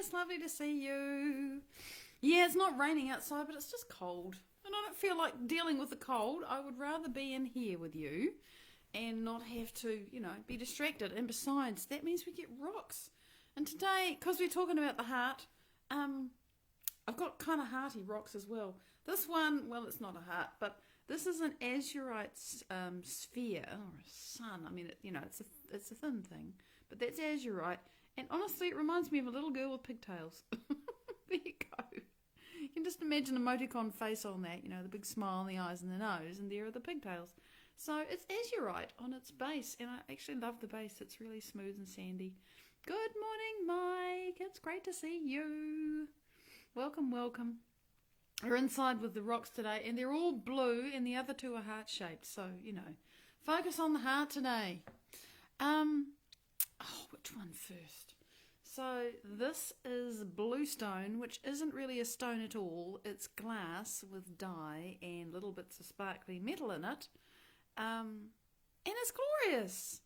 it's lovely to see you. Yeah, it's not raining outside, but it's just cold. And I don't feel like dealing with the cold. I would rather be in here with you and not have to, be distracted. And besides, that means we get rocks. And today, because we're talking about the heart, I've got kind of hearty rocks as well. This one, well, it's not a heart, but this is an azurite sphere, or a sun. I mean, it's a thin thing, but that's azurite. And honestly, it reminds me of a little girl with pigtails. There you go. You can just imagine a emoticon face on that, the big smile in the eyes and the nose, and there are the pigtails. So it's azurite on its base, and I actually love the base. It's really smooth and sandy. Good morning, Mike. It's great to see you. Welcome, welcome. We're inside with the rocks today, and they're all blue, and the other two are heart-shaped. So, focus on the heart today. Which one first? So this is bluestone, which isn't really a stone at all. It's glass with dye and little bits of sparkly metal in it. And it's glorious.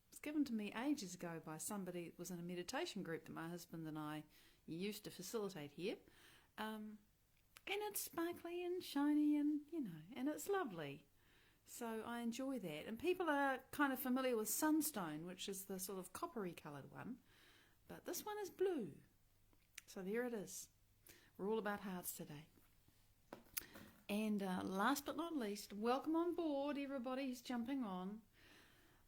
It was given to me ages ago by somebody that was in a meditation group that my husband and I used to facilitate here. And it's sparkly and shiny and, and it's lovely. So I enjoy that. And people are kind of familiar with sunstone, which is the sort of coppery coloured one. But this one is blue. So there it is. We're all about hearts today. And last but not least, welcome on board, everybody who's jumping on.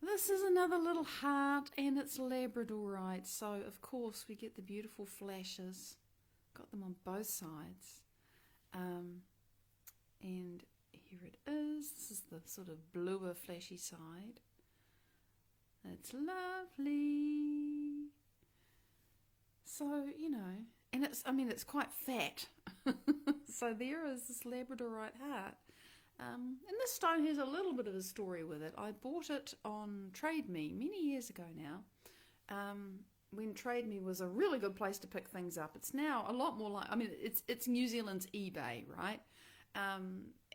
This is another little heart, and it's labradorite. So, of course, we get the beautiful flashes. Got them on both sides. And here it is. This is the sort of bluer, flashy side. It's lovely. So, and it's quite fat. So there is this labradorite heart. And this stone has a little bit of a story with it. I bought it on Trade Me many years ago now, when Trade Me was a really good place to pick things up. It's now a lot more like, it's New Zealand's eBay, right?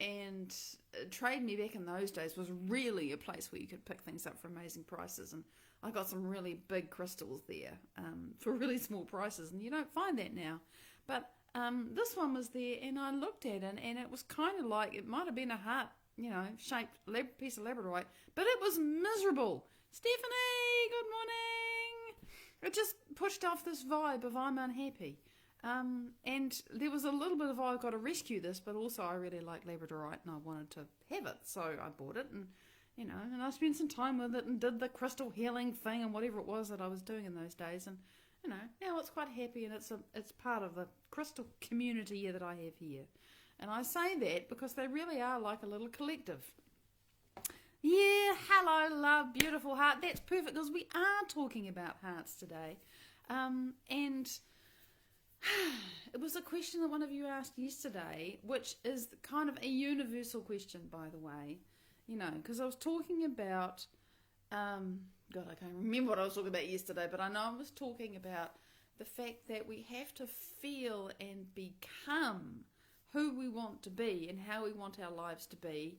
And Trade Me back in those days was really a place where you could pick things up for amazing prices. And I got some really big crystals there for really small prices, and you don't find that now. But this one was there, and I looked at it, and it was kind of like, it might have been a heart, shaped piece of labradorite, but it was miserable. Stephanie, good morning. It just pushed off this vibe of I'm unhappy. And there was a little bit of, I've got to rescue this, but also I really like labradorite, and I wanted to have it, so I bought it, and and I spent some time with it and did the crystal healing thing and whatever it was that I was doing in those days. And, now it's quite happy, and it's part of the crystal community that I have here. And I say that because they really are like a little collective. Yeah, hello, love, beautiful heart. That's perfect, because we are talking about hearts today. And it was a question that one of you asked yesterday, which is kind of a universal question, by the way. Because I was talking about, God, I can't remember what I was talking about yesterday, but I know I was talking about the fact that we have to feel and become who we want to be and how we want our lives to be,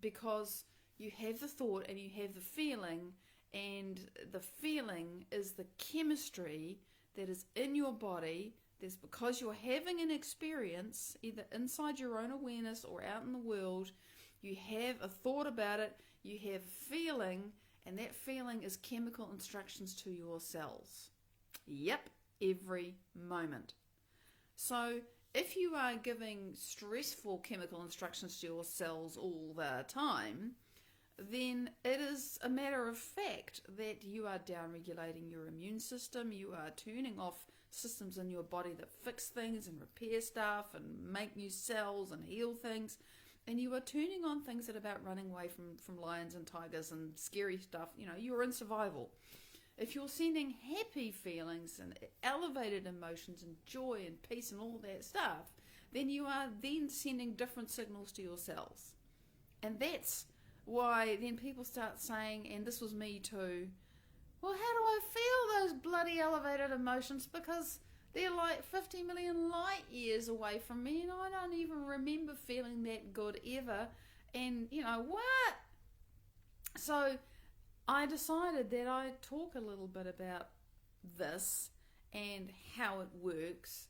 because you have the thought and you have the feeling, and the feeling is the chemistry that is in your body. That's because you're having an experience, either inside your own awareness or out in the world. You have a thought about it, you have a feeling, and that feeling is chemical instructions to your cells. Yep, every moment. So if you are giving stressful chemical instructions to your cells all the time, then it is a matter of fact that you are downregulating your immune system, you are turning off systems in your body that fix things and repair stuff and make new cells and heal things. And you are turning on things that are about running away from lions and tigers and scary stuff. You're in survival. If you're sending happy feelings and elevated emotions and joy and peace and all that stuff, then you are then sending different signals to your cells. And that's why then people start saying, and this was me too, well, how do I feel those bloody elevated emotions? Because they're like 50 million light years away from me, and I don't even remember feeling that good ever. And, what? So I decided that I'd talk a little bit about this and how it works,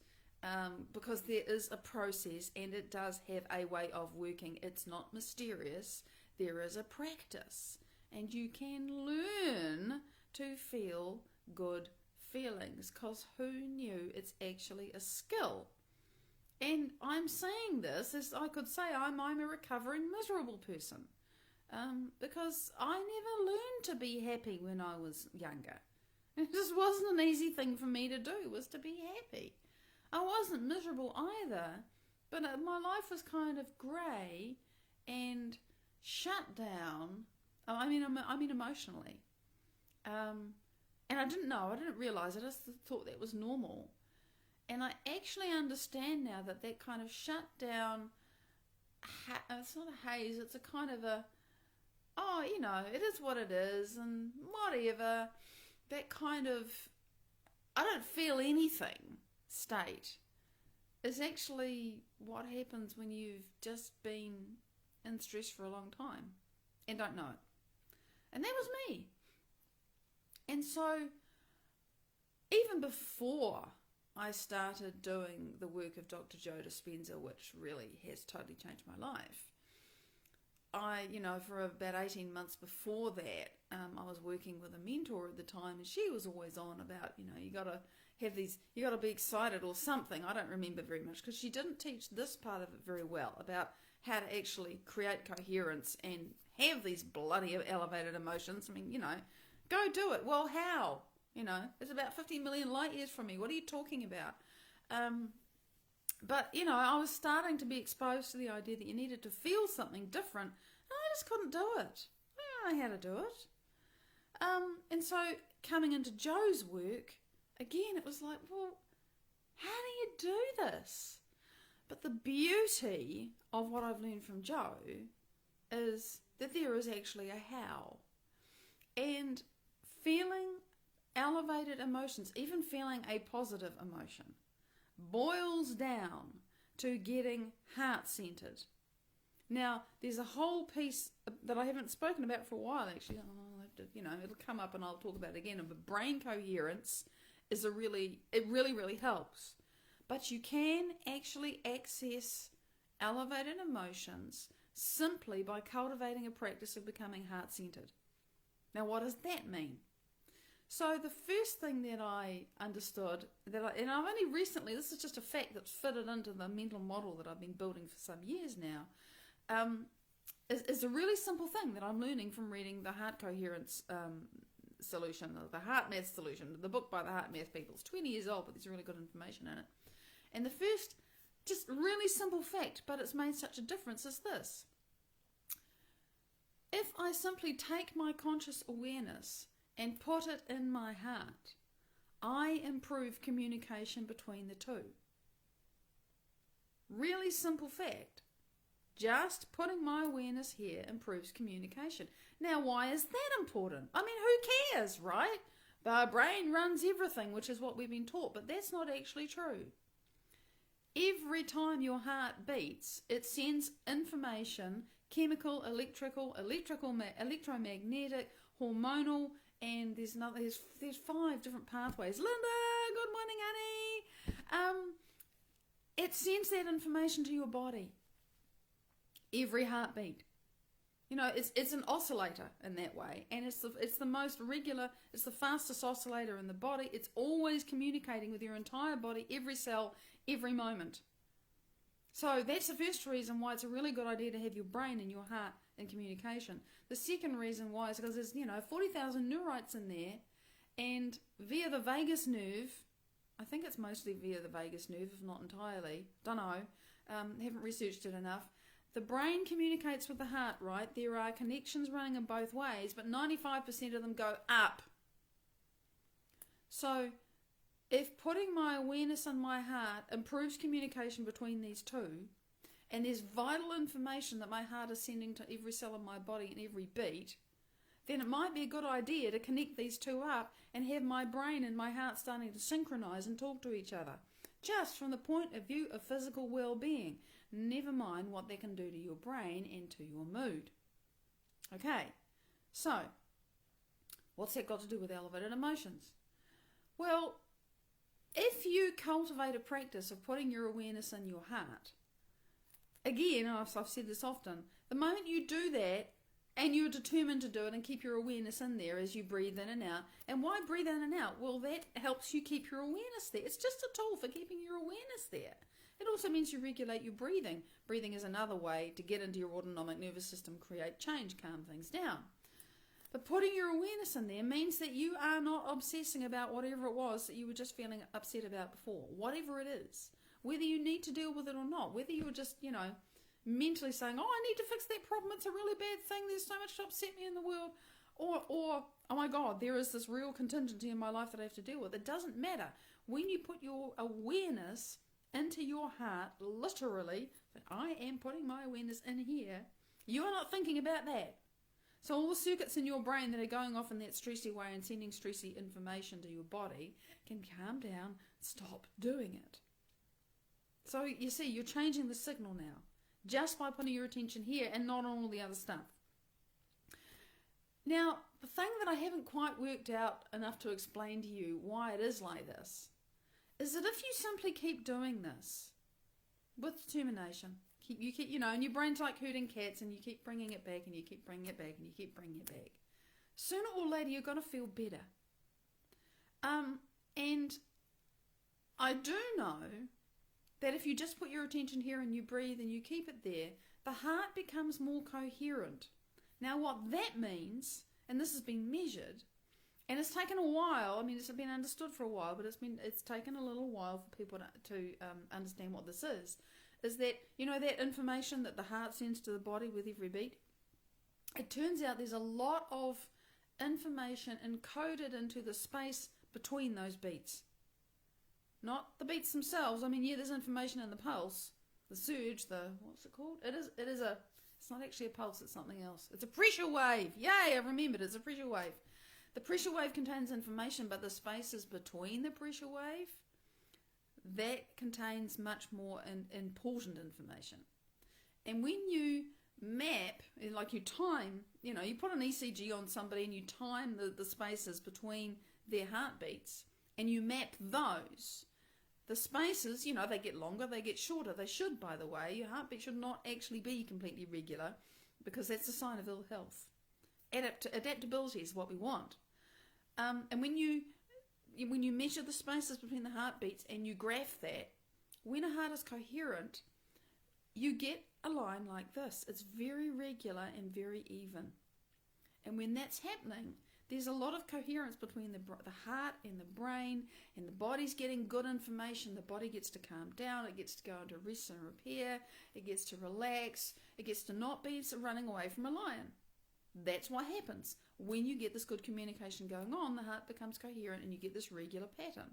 because there is a process and it does have a way of working. It's not mysterious. There is a practice, and you can learn to feel good feelings, because who knew it's actually a skill? And I'm saying this as I could say I'm a recovering miserable person, because I never learned to be happy when I was younger. It just wasn't an easy thing for me to do, was to be happy. I wasn't miserable either, but my life was kind of grey and shut down. I mean emotionally. And I didn't realise, I just thought that was normal. And I actually understand now that kind of shut down, it's not a haze, it's a kind of a, it is what it is, and whatever, that kind of, I don't feel anything state is actually what happens when you've just been in stress for a long time and don't know it. And that was me. And so, even before I started doing the work of Dr. Joe Dispenza, which really has totally changed my life, for about 18 months before that, I was working with a mentor at the time, and she was always on about, you got to have these, you got to be excited or something. I don't remember very much, because she didn't teach this part of it very well, about how to actually create coherence and have these bloody elevated emotions. I mean, go do it. Well, how? It's about 50 million light years from me. What are you talking about? But, I was starting to be exposed to the idea that you needed to feel something different, and I just couldn't do it. I didn't know how to do it. And so, coming into Joe's work, again, it was like, well, how do you do this? But the beauty of what I've learned from Joe is that there is actually a how. And feeling elevated emotions, even feeling a positive emotion, boils down to getting heart-centered. Now, there's a whole piece that I haven't spoken about for a while, actually. I'll have to, it'll come up and I'll talk about it again. But brain coherence is it really helps. But you can actually access elevated emotions simply by cultivating a practice of becoming heart-centered. Now, what does that mean? So the first thing that I understood, and I've only recently, this is just a fact that's fitted into the mental model that I've been building for some years now, is a really simple thing that I'm learning from reading the Heart Coherence solution, the Heart Math solution, the book by the Heart Math people. It's 20 years old, but there's really good information in it. And the first, just really simple fact, but it's made such a difference, is this. If I simply take my conscious awareness and put it in my heart, I improve communication between the two. Really simple fact. Just putting my awareness here improves communication. Now, why is that important? I mean, who cares, right? The brain runs everything, which is what we've been taught, but that's not actually true. Every time your heart beats, it sends information, chemical, electrical, electromagnetic, hormonal, and there's 5 different pathways. Linda, good morning, honey. It sends that information to your body. Every heartbeat. It's an oscillator in that way, and it's the most regular, it's the fastest oscillator in the body. It's always communicating with your entire body, every cell, every moment. So that's the first reason why it's a really good idea to have your brain and your heart in communication. The second reason why is because there's 40,000 neurites in there, and via the vagus nerve, I think it's mostly via the vagus nerve, if not entirely, don't know, haven't researched it enough. The brain communicates with the heart, right? There are connections running in both ways, but 95% of them go up. So if putting my awareness on my heart improves communication between these two, and there's vital information that my heart is sending to every cell of my body in every beat, then it might be a good idea to connect these two up and have my brain and my heart starting to synchronize and talk to each other, just from the point of view of physical well-being. Never mind what they can do to your brain and to your mood. Okay, so what's that got to do with elevated emotions? Well, if you cultivate a practice of putting your awareness in your heart, again, I've said this often, the moment you do that and you're determined to do it and keep your awareness in there as you breathe in and out, and why breathe in and out? Well, that helps you keep your awareness there. It's just a tool for keeping your awareness there. It also means you regulate your breathing. Breathing is another way to get into your autonomic nervous system, create change, calm things down. But putting your awareness in there means that you are not obsessing about whatever it was that you were just feeling upset about before, whatever it is, whether you need to deal with it or not, whether you're just, mentally saying, oh, I need to fix that problem, it's a really bad thing, there's so much to upset me in the world, or oh my God, there is this real contingency in my life that I have to deal with. It doesn't matter. When you put your awareness into your heart, literally, that I am putting my awareness in here, you are not thinking about that. So all the circuits in your brain that are going off in that stressy way and sending stressy information to your body can calm down, stop doing it. So you see, you're changing the signal now, just by putting your attention here and not on all the other stuff. Now, the thing that I haven't quite worked out enough to explain to you why it is like this, is that if you simply keep doing this with determination, and your brain's like herding cats, and you keep bringing it back, and you keep bringing it back, and you keep bringing it back, sooner or later you're going to feel better. And I do know that if you just put your attention here and you breathe and you keep it there, the heart becomes more coherent. Now what that means, and this has been measured, and it's taken a while, it's been understood for a while, but it's taken a little while for people to understand what this is that, that information that the heart sends to the body with every beat, it turns out there's a lot of information encoded into the space between those beats. Not the beats themselves. There's information in the pulse, the surge, what's it called? It's not actually a pulse, it's something else. It's a pressure wave. Yay, I remembered, it's a pressure wave. The pressure wave contains information, but the spaces between the pressure wave, that contains much more important information. And when you map, like you time, you put an ECG on somebody and you time the spaces between their heartbeats, and you map those, the spaces, they get longer, they get shorter. They should, by the way. Your heartbeat should not actually be completely regular, because that's a sign of ill health. Adaptability is what we want. And when you measure the spaces between the heartbeats and you graph that, when a heart is coherent, you get a line like this. It's very regular and very even. And when that's happening, there's a lot of coherence between the heart and the brain, and the body's getting good information. The body gets to calm down, it gets to go into rest and repair, it gets to relax, it gets to not be running away from a lion. That's what happens. When you get this good communication going on, the heart becomes coherent and you get this regular pattern.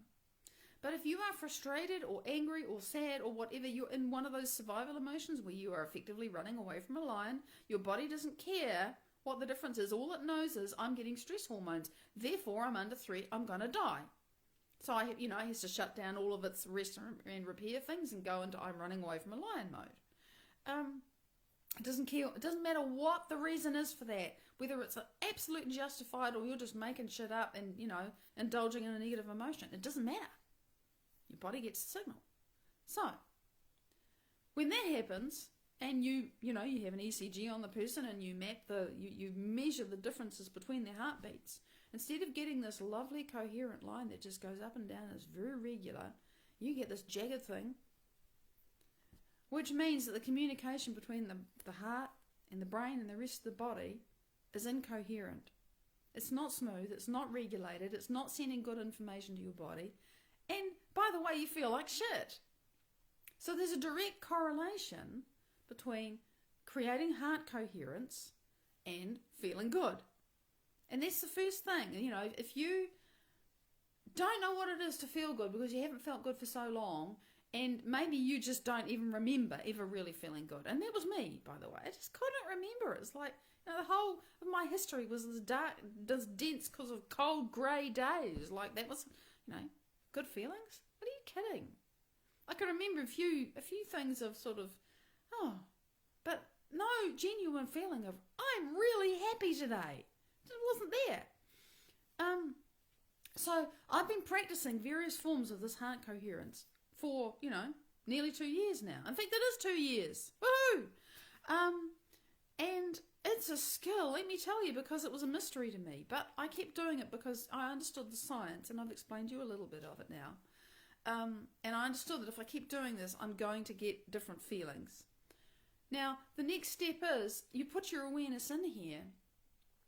But if you are frustrated or angry or sad or whatever, you're in one of those survival emotions where you are effectively running away from a lion, your body doesn't care what the difference is. All it knows is, I'm getting stress hormones, therefore I'm under threat, I'm going to die. So it has to shut down all of its rest and repair things and go into I'm running away from a lion mode. It doesn't care. It doesn't matter what the reason is for that, whether it's absolutely justified or you're just making shit up and, indulging in a negative emotion. It doesn't matter. Your body gets the signal. So, when that happens, and you have an ECG on the person and you map you measure the differences between their heartbeats, instead of getting this lovely coherent line that just goes up and down and is very regular, you get this jagged thing, which means that the communication between the heart and the brain and the rest of the body is incoherent. It's not smooth, it's not regulated, it's not sending good information to your body, and by the way, you feel like shit. So there's a direct correlation between creating heart coherence and feeling good. And that's the first thing. If you don't know what it is to feel good because you haven't felt good for so long, and maybe you just don't even remember ever really feeling good. And that was me, by the way. I just couldn't remember. It's like, the whole of my history was this dark, this dense because of cold grey days. Like, that was, good feelings? What are you kidding? I can remember a few things of sort of, but no genuine feeling of, I'm really happy today. It wasn't there. So I've been practicing various forms of this heart coherence for, nearly 2 years now. In fact, it is 2 years. Woohoo! And it's a skill, let me tell you, because it was a mystery to me. But I kept doing it because I understood the science, and I've explained to you a little bit of it now. And I understood that if I keep doing this, I'm going to get different feelings. Now, the next step is you put your awareness in here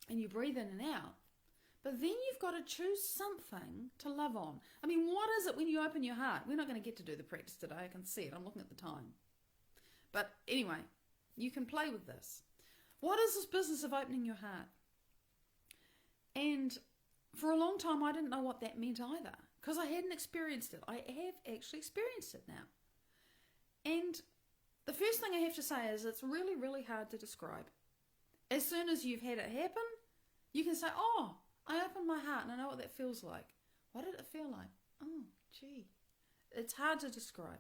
and you breathe in and out. But then you've got to choose something to love on. I mean, what is it when you open your heart? We're not going to get to do the practice today. I can see it. I'm looking at the time. But anyway, you can play with this. What is this business of opening your heart? And for a long time, I didn't know what that meant either, because I hadn't experienced it. I have actually experienced it now. And the first thing I have to say is it's really, really hard to describe. As soon as you've had it happen, you can say, oh, I opened my heart and I know what that feels like. What did it feel like? Oh, gee. It's hard to describe.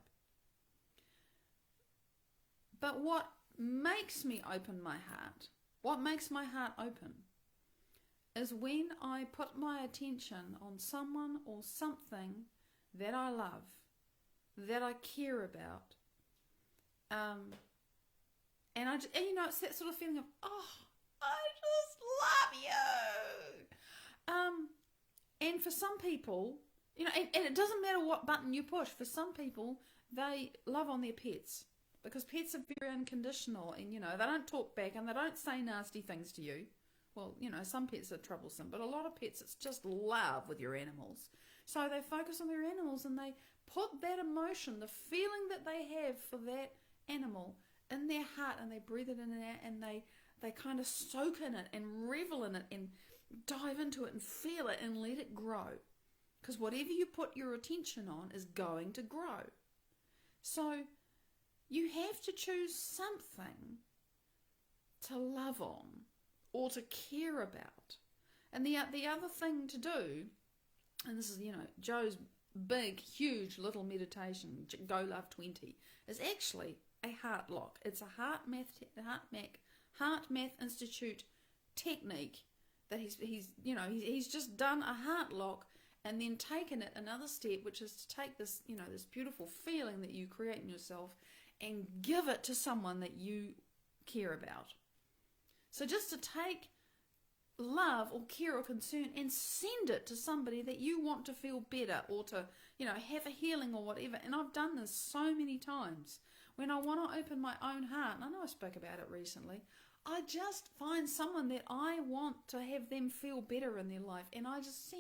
But what makes me open my heart, what makes my heart open, is when I put my attention on someone or something that I love, that I care about. And it's that sort of feeling of, oh, I just love you. And for some people, and it doesn't matter what button you push. For some people, they love on their pets because pets are very unconditional, and they don't talk back and they don't say nasty things to you. Well, some pets are troublesome, but a lot of pets, it's just love with your animals. So they focus on their animals and they put that emotion, the feeling that they have for that animal, in their heart, and they breathe it in and out, and they kind of soak in it and revel in it and dive into it and feel it and let it grow. Because whatever you put your attention on is going to grow. So you have to choose something to love on or to care about. And the other thing to do, and this is, Joe's big, huge little meditation, Go Love 20, is actually a heart lock. It's a Heart Math Institute technique that he's just done a heart lock and then taken it another step, which is to take this, this beautiful feeling that you create in yourself and give it to someone that you care about. So just to take love or care or concern and send it to somebody that you want to feel better or to, have a healing or whatever. And I've done this so many times. When I want to open my own heart, and I know I spoke about it recently, I just find someone that I want to have them feel better in their life, and I just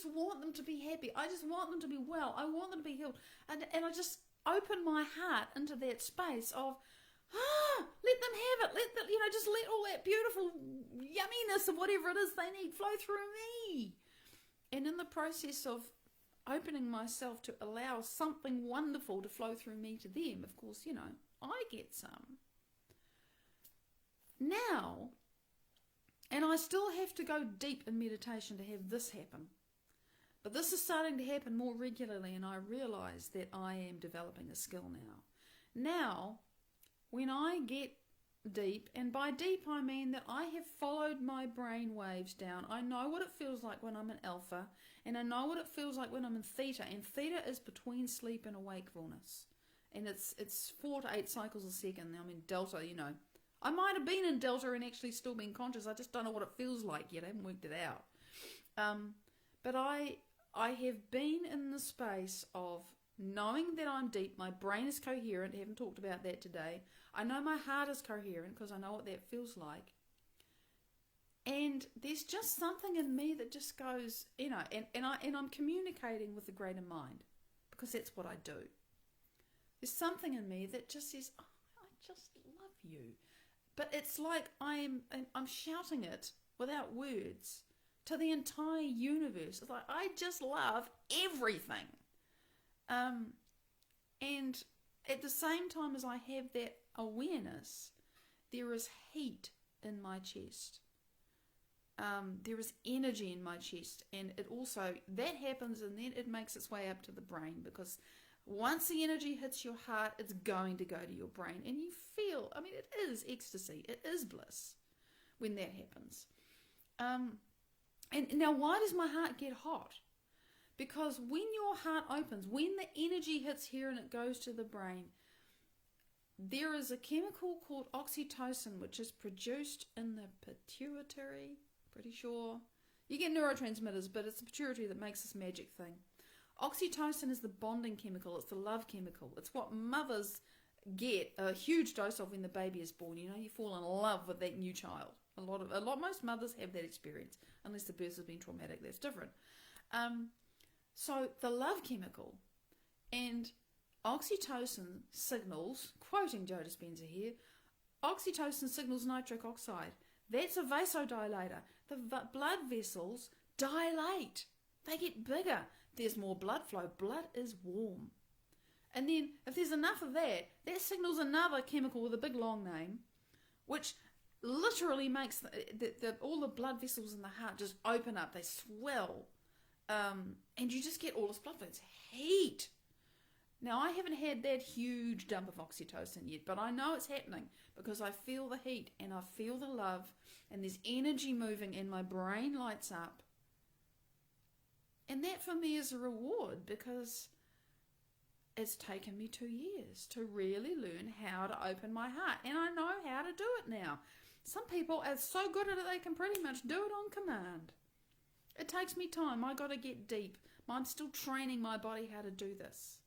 want them to be happy. I just want them to be well. I want them to be healed. And I just open my heart into that space of, let them have it. Just let all that beautiful yumminess of whatever it is they need flow through me. And in the process of opening myself to allow something wonderful to flow through me to them, of course, I get some. Now, and I still have to go deep in meditation to have this happen, but this is starting to happen more regularly, and I realize that I am developing a skill now. Now, when I get deep, and by deep I mean that I have followed my brain waves down. I know what it feels like when I'm in alpha, and I know what it feels like when I'm in theta, and theta is between sleep and awakefulness, and it's 4 to 8 cycles a second. I'm in delta, I might have been in delta and actually still been conscious. I just don't know what it feels like yet. I haven't worked it out. But I have been in the space of knowing that I'm deep. My brain is coherent. I haven't talked about that today. I know my heart is coherent because I know what that feels like. And there's just something in me that just goes, and I'm communicating with the greater mind because that's what I do. There's something in me that just says, oh, I just love you. But it's like I'm shouting it without words to the entire universe. It's like, I just love everything. And at the same time as I have that awareness, there is heat in my chest. There is energy in my chest. And it also, that happens and then it makes its way up to the brain, because once the energy hits your heart, it's going to go to your brain. And you feel, it is ecstasy. It is bliss when that happens. And now, why does my heart get hot? Because when your heart opens, when the energy hits here and it goes to the brain, there is a chemical called oxytocin, which is produced in the pituitary, pretty sure. You get neurotransmitters, but it's the pituitary that makes this magic thing. Oxytocin is the bonding chemical. It's the love chemical. It's what mothers get a huge dose of when the baby is born. You know, you fall in love with that new child. Most mothers have that experience, unless the birth has been traumatic. That's different. So the love chemical and oxytocin signals, quoting Joe Dispenza here, oxytocin signals nitric oxide. That's a vasodilator. The blood vessels dilate. They get bigger. There's more blood flow. Blood is warm. And then if there's enough of that, that signals another chemical with a big long name, which literally makes all the blood vessels in the heart just open up. They swell. And you just get all this blood flow. It's heat. Now, I haven't had that huge dump of oxytocin yet, but I know it's happening because I feel the heat and I feel the love and there's energy moving and my brain lights up. And that for me is a reward because it's taken me 2 years to really learn how to open my heart. And I know how to do it now. Some people are so good at it they can pretty much do it on command. It takes me time. I got to get deep. I'm still training my body how to do this.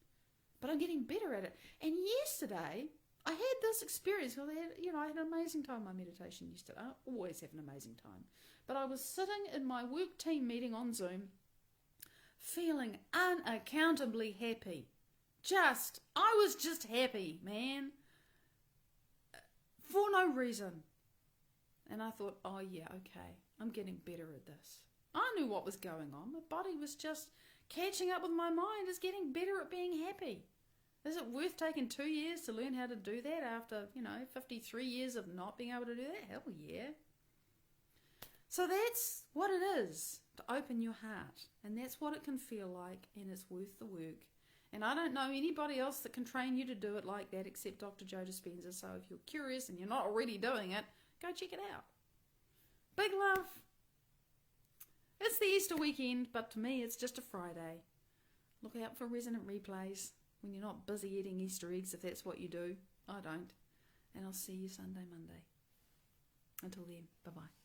But I'm getting better at it. And yesterday, I had this experience. I had an amazing time in my meditation yesterday. I always have an amazing time. But I was sitting in my work team meeting on Zoom, feeling unaccountably happy. I was just happy, man. For no reason. And I thought, oh yeah, okay, I'm getting better at this. I knew what was going on. My body was just catching up with my mind. It's getting better at being happy. Is it worth taking 2 years to learn how to do that after, 53 years of not being able to do that? Hell yeah. So that's what it is, to open your heart. And that's what it can feel like, and it's worth the work. And I don't know anybody else that can train you to do it like that except Dr. Joe Dispenza. So if you're curious and you're not already doing it, go check it out. Big love. It's the Easter weekend, but to me it's just a Friday. Look out for resonant replays when you're not busy eating Easter eggs, if that's what you do. I don't. And I'll see you Sunday, Monday. Until then, bye-bye.